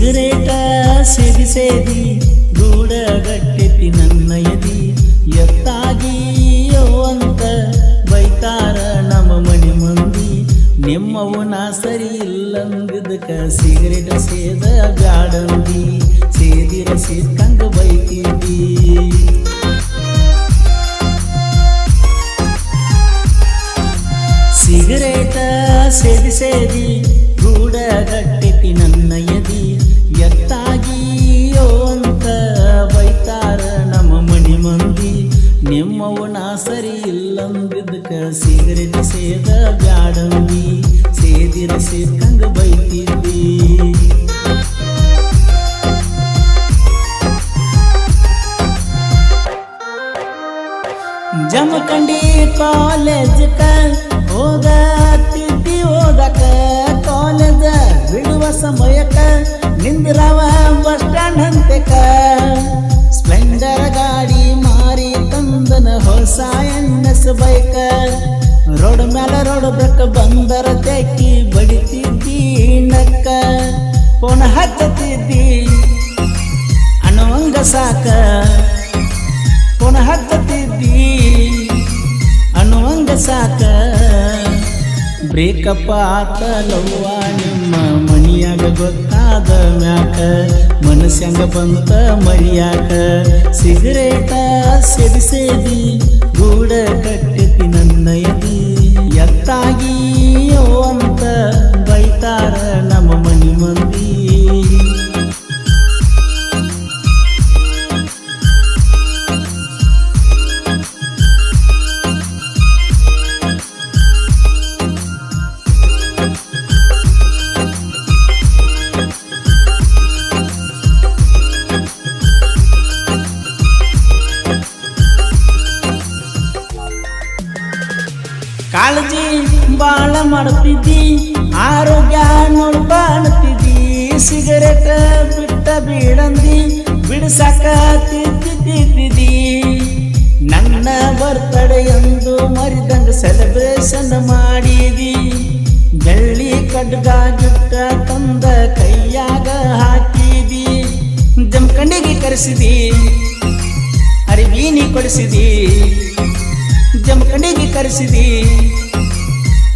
ಸಿಗರೇಟ ಸೇದಿ ಸೇದಿ ಗೂಡಗಟ್ಟೆತಿ ನನ್ನ ಎದಿ ಎತ್ತಾಗಿಯೋ ಅಂತ ಬೈತಾರ ನಮ್ಮ ಮನೆ ಮಂದಿ ನಿಮ್ಮವು ನಾ ಸರಿ ಇಲ್ಲಂದಿದ್ದಕ ಸಿಗರೇಟ ಸೇದ ಬ್ಯಾಡಂದಿ ಸೇದಿರ ಸೇದ್ಕಂಗ ಬೈತಿದ್ದಿ ಸಿಗರೇಟ ಸೇದಿ ಸೇದಿ ಗೂಡಗಟ್ಟೆತಿ ನನ್ನ ಎದಿ ಎತ್ತಾಗಿಯೋ ಅಂತ ಬೈತಾರ ನಮ್ಮ ಮನೆ ಮಂದಿ ನಿಮ್ಮವು ನಾ ಸರಿ ಇಲ್ಲಂದಿದ್ದಕ ಸಿಗರೇಟ್ ಸೇದ ಬ್ಯಾಡಂದಿ ಸೇದಿರ ಸೇದ್ಕಂಗ ಬೈತಿದ್ದಿ ಜಮಖಂಡಿ ಕಾಲೇಜಕ ಹೋಗತ್ತಿದ್ದಿ ಓದಕ ಕಾಲೇಜ ಬಿಡುವ ಸಮಯಕ್ಕ ನಿಂದ್ರವ ಬಸ್ ಸ್ಟ್ಯಾಂಡ್ ಹಂತಕ ಸ್ಪ್ಲೆಂಡರ್ ಗಾಡಿ ಮಾರಿ ತಂದನ ಹೊಸ ಎನ್ಎಸ್ ಬೈಕ ರೋಡ್ ಮೇಲೆ ರೋಡ್ ಬೆಕ್ಕ ಬಂದರ ತೆಕ್ಕಿ ಬಡಿತಿದ್ದಿ ನಕ್ಕ ಫೋನ್ ಹಚ್ಚತಿದ್ದಿ ಅನ್ನುವಂಗ ಸಾಕ ಫೋನ್ ಹಚ್ಚತಿದ್ದಿ ಅನ್ನುವಂಗ ಸಾಕ ಬ್ರೇಕಪ್ ಆತ ಲವ್ವ ನಿಮ್ಮ ಮನಿಯಾಗ ಗೊತ್ತಾದ ಮ್ಯಾಕ ಮನಸ್ಸಂಗ ಬಂತ ಮರಿಯಾಕ ಸಿಗರೇಟ ಸೇದಿ ಸೇದಿ ಗೂಡ ಕಟ್ಟೆತಿ ನನ್ನ ಎದಿ ಎತ್ತಾಗಿಯೋ ಅಂತ ಬೈತಾರ ನಮ್ಮ ಮನಿ ಮಂದಿ ಕಾಳಜಿ ಬಾಳ ಮಾಡ್ತಿದ್ದಿ ಆರೋಗ್ಯ ನೋಡ್ಬ ಅನ್ನತಿದ್ದಿ ಸಿಗರೇಟ್ ಬಿಟ್ಟ ಬೀಡಂದಿ ಬಿಡಿಸಾಕ ತಿದ್ದಿದ್ದಿ ನನ್ನ ಬರ್ತಡೆ ಎಂದು ಮರಿದಂಗ ಸೆಲೆಬ್ರೇಷನ್ ಮಾಡಿದಿ ಬೆಳ್ಳಿ ಕಡ್ಗ ಗಿಟ್ಟ ತಂದ ಕೈಯಾಗ ಹಾಕಿದಿ ಜಮಖಂಡಿಗೆ ಕರೆಸಿದಿ ಅರಿವೀನಿ ಕೊಡಿಸಿದಿ ಜಮಖಂಡಿಗೆ ಕರೆಸಿದಿ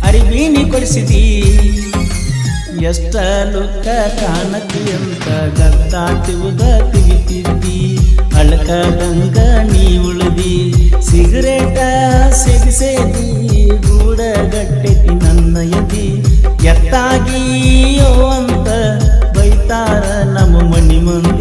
ಅರಿವೀನಿ ಕೊಡಿಸಿದಿ ಎಷ್ಟ ಲುಕ್ಕ ಕಾಣತಿ ಅಂತ ಗದ್ದಾಟಿವುದ ತೆಗಿತಿದ್ದಿ ಅಳಕದಂಗ ನೀ ಉಳಿದಿ ಸಿಗರೇಟ ಸೇದಿ ಸೇದಿ ಗೂಡಗಟ್ಟೆತಿ ನನ್ನ ಎದಿ ಎತ್ತಾಗಿಯೋ ಅಂತ ಬೈತಾರ ನಮ್ಮ ಮನಿ ಮಂದಿ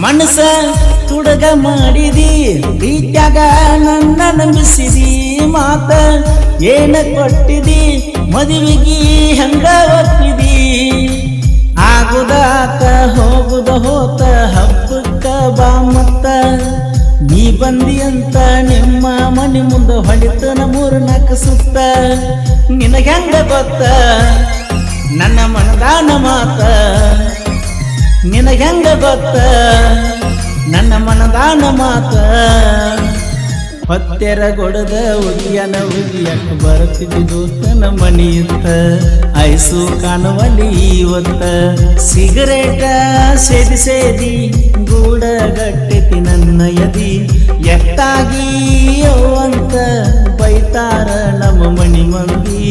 ಮನಸ ತುಡಗ ಮಾಡಿದಿ ಪ್ರೀತ್ಯಾಗ ನನ್ನ ನಂಬಿಸಿದಿ ಮಾತ ಏನ ಕೊಟ್ಟಿದಿ ಮದುವೆಗಿ ಹಂಗ ಒಪ್ಪಿದಿ ಆಗುದಾತ ಹೋಗುದ ಹೋತ ಹಬ್ಬಕ್ಕ ಬಾ ಮತ್ತ ನೀ ಬಂದಿ ಅಂತ ನಿಮ್ಮ ಮನೆ ಮುಂದೆ ಹೊಡಿತನ 3-4 ಸುತ್ತ ನಿನಗೆಂಗ ಗೊತ್ತ ನನ್ನ ಮನದಾನ ಮಾತ ನಿನಗೆಂಗ ಗೊತ್ತ ನನ್ನ ಮನದಾನ ಮಾತ ಹೊತ್ತೆರ ಗೊಡದ ಉಗಿಯನ ಉಗಿಯಕ ಬರ್ತಿದ್ದಿ ದೋಸ್ತನ ಮನಿಯುತ್ತ ಐಸು ಕಾಣುವಲ್ಲಿ ಇವತ್ತ ಸಿಗರೇಟ ಸೇದಿ ಸೇದಿ ಗೂಡಗಟ್ಟೆತಿ ನನ್ನ ಎದಿ ಎತ್ತಾಗಿಯೋ ಅಂತ ಬೈತಾರ ನಮ್ಮ ಮನಿ ಮಂದಿ